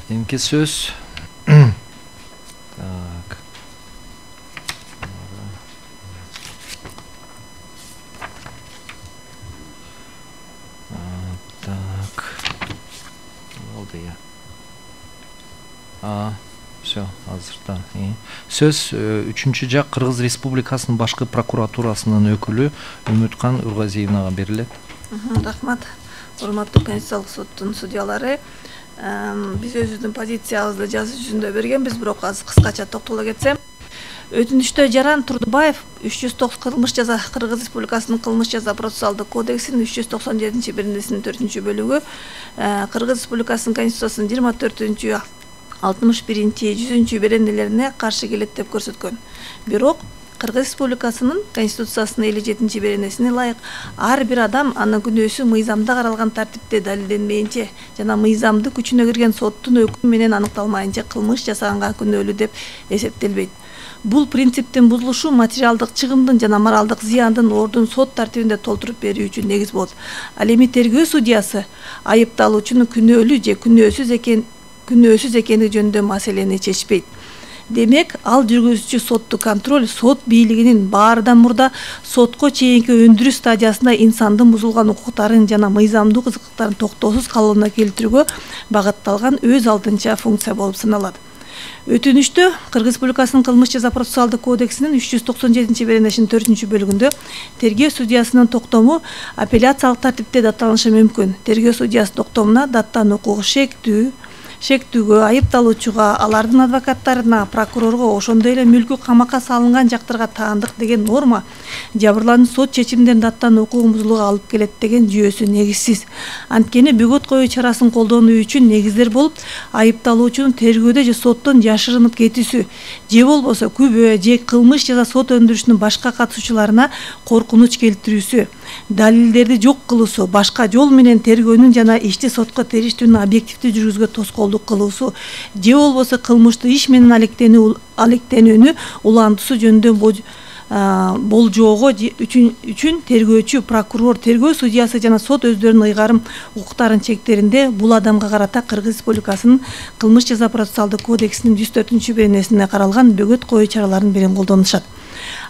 Эмки сөз. Так. Так. Oldu ya. Все, азырда. Сөз 3-чү жак Кыргыз Республикасынын башкы прокуратурасынын өкүлү Үмүткан Ургазиевнага берилет. Рахмат. Урматтуу Конституциялык соттун судьялары, биз өзүбүздүн позициябызды жазуу жүзүндө бергенбиз, бирок азыр кыскача токтоло кетсем. Өтүнүштө Жаран Турдубаев 309 кылмыш жаза Кыргыз Республикасынын кылмыш жаза процессуалдык кодексинин 397-биринесинин 4-бөлүгү, Кыргыз Республикасынын Конституциясынын 24-61, 100 беренелерине каршы келет деп көрсөткөн. Бирок Кыргыз Республикасынын Конституциясынын 57 беренесине ылайык ар бир адам анын күнөөсү мыйзамда каралган тартипте далилденмейинче жана мыйзамды күчүнө кирген соттун өкүмү менен аныкталмайынча кылмыш жасаганга күнөөлүү деп эсептелбейт. Бул принциптин бузулушу материалдык чыгымдын жана моралдык зыяндын ордун сот тартибинде толтуруп берүү үчүн негиз болот. Ал эми тергөө судьясы айыпталуучунун күнөөлүү же күнөөсүз экендиги жөнүндө маселени чечпейт. Демек, ал жүргүзүүчү сотту контроль сот бийлигинин баарынан мурда сотко чейинки өндүрүш стадиясында инсандын бузулган укуктарын жана мыйзамдуу кызыктыктарын токтоосуз калыбына келтирүүгө багытталган өз алдынча функция болуп саналат. Өтүнүштө Кыргыз Республикасынын кылмыш жаза процессуалдык кодексинин 397 беренесинин 4-бөлүгүндө тергөө судьясынын токтому апелляциялык тартипте даттанышы мүмкүн. Тергөө судьясы токтомуна даттануу укугу шектүүгө, айыпталуучуга, алардын адвокаттарына, прокурорго, ошондой эле мүлкү камакка салынган жактарга таандык деген норма жабырлануучу сот чечимдерин даттануу укугун бузууга алып келет деген жүйөсү негизсиз. Анткени бөгөт коюу чарасын колдонуу үчүн негиздер болуп, айыпталуучунун тергөөдө же соттон жашырынып кетүүсү, же болбосо күбө же кылмыш жаза сот өндүрүшүнүн башка катышуучуларына коркунуч келтирүүсү, далилдерди жок кылуусу, башка жол менен тергөөнүн жана ишти сотко териштүүнүн объективдүү жүргүзүүгө тоскоолдук кылуусу, же болбосо кылмыштуу иш менен алектенүүнү улантуусу жөнүндө болжоого үчүн тергөөчү, прокурор, тергөө судьясы жана сот өздөрүнүн ыйгарым укуктарын чектеринде бул адамга карата Кыргыз Республикасынын кылмыш жаза процессуалдык кодексинин 104-беренесине каралган бөгөт коюу чараларын берен колдонушат.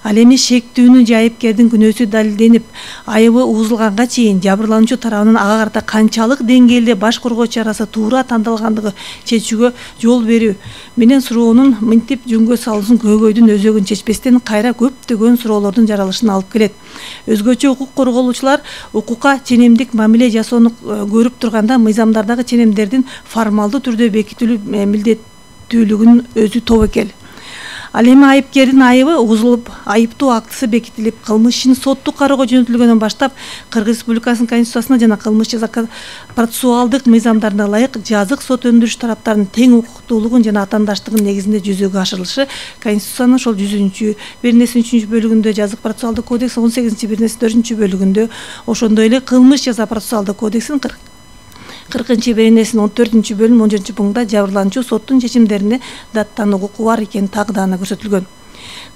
Ал эми шектүүнүн же айыпкердин күнөөсү далилденип, айыбы угузулганга чейин жабырлануучу тарабынан ага карата канчалык деңгээлде баш коргоо чарасы туура тандалгандыгы чечүүгө жол берүү менен суроонун мынтип жөнгө салуусун көйгөйдүн өзөгүн чечпестен кайра көптөгөн суроолордун жаралышына алып келет. Өзгөчө укук корголуучулар укукка ченемдик мамиле жасоону көрүп турганда мыйзамдардагы ченемдердин формалдуу түрдө бекитилүү милдеттүүлүгүнүн өзү топ экен. Ал эми айыпкердин айыбы угузулуп, айыптуу актысы бекитилип, кылмыш ишин соттук кароого жөнөтүлгөндөн баштап Кыргыз Республикасынын Конституциясына жана кылмыш жаза процессуалдык мыйзамдарына ылайык жазык сот өндүрүш тараптарынын тең укуктуулугун жана атаандаштыгын негизинде жүзөгө ашырылышы Конституциянын ошол 100-беренесинин 3-бөлүгүндө, жазык процессуалдык кодекс 18-беренесинин 4-бөлүгүндө, ошондой эле кылмыш жаза процессуалдык кодексинин 40-беренесинин 14-бөлүм 10 пунктунда жабырлануучу соттун чечимдерине даттануу укугу бар экени тагдана көрсөтүлгөн.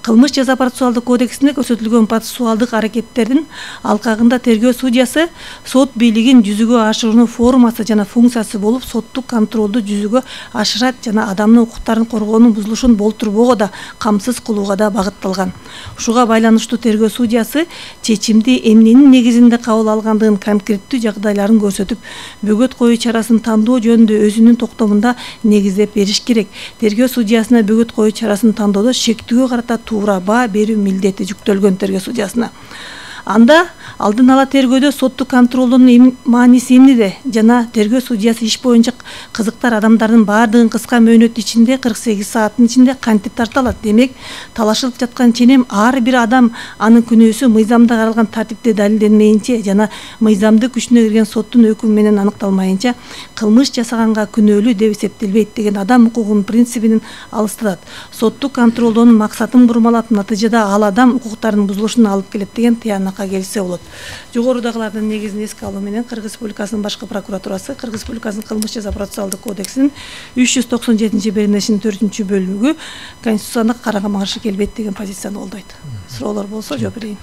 Кылмыш жаза процессуалдык кодексинде көрсөтүлгөн процессуалдык аракеттердин алкагында тергөө судьясы сот бийлигин жүзөгө ашыруунун формасы жана функциясы болуп, соттук контролду жүзөгө ашырат жана адамдын укуктарын коргоонун бузулушун болтурбоого да, камсыз кылууга да багытталган. Ушуга байланыштуу тергөө судьясы чечимди эмненин негизинде кабыл алгандыгын конкреттүү жагдайларын көрсөтүп, бөгөт коюу чарасын тандоо жөнүндө өзүнүн токтомунда негиздеп бериш керек. Тергөө судьясына бөгөт коюу чарасын тандоодо шектүүгө карата туура баа берүү милдети жүктөлгөн тергөө судьясына. Анда алдын ала тергөөдө соттук контролдун мааниси эмнеде жана тергөө судьясы иш боюнча кызыктар адамдардын баардыгын кыска мөөнөт ичинде 48 сааттын ичинде кантип тарта алат? Демек, талашылып жаткан ченем ар бир адам анын күнөөсү мыйзамда каралган тартипте далилденмейинче жана мыйзамды күчүнө кирген соттун өкүмү менен аныкталмайынча кылмыш жасаганга күнөөлүү деп эсептелбейт деген адам укугунун принцибинин алыстатат. Соттук контролдоонун максатын бурмалап, натыйжада ал адам укуктарынын бузулушуна алып келет деген тыянакка келсе болот. Жогорудагылардын негизин эске алуу менен Кыргыз Республикасынын башкы прокуратурасы Кыргыз Республикасынын кылмыш жаза процессуалдык кодексинин 397-беренесинин 4-бөлүгү Конституцияга карама каршы келбейт деген позицияны колдойт. Суроолор болсо жооп берейин.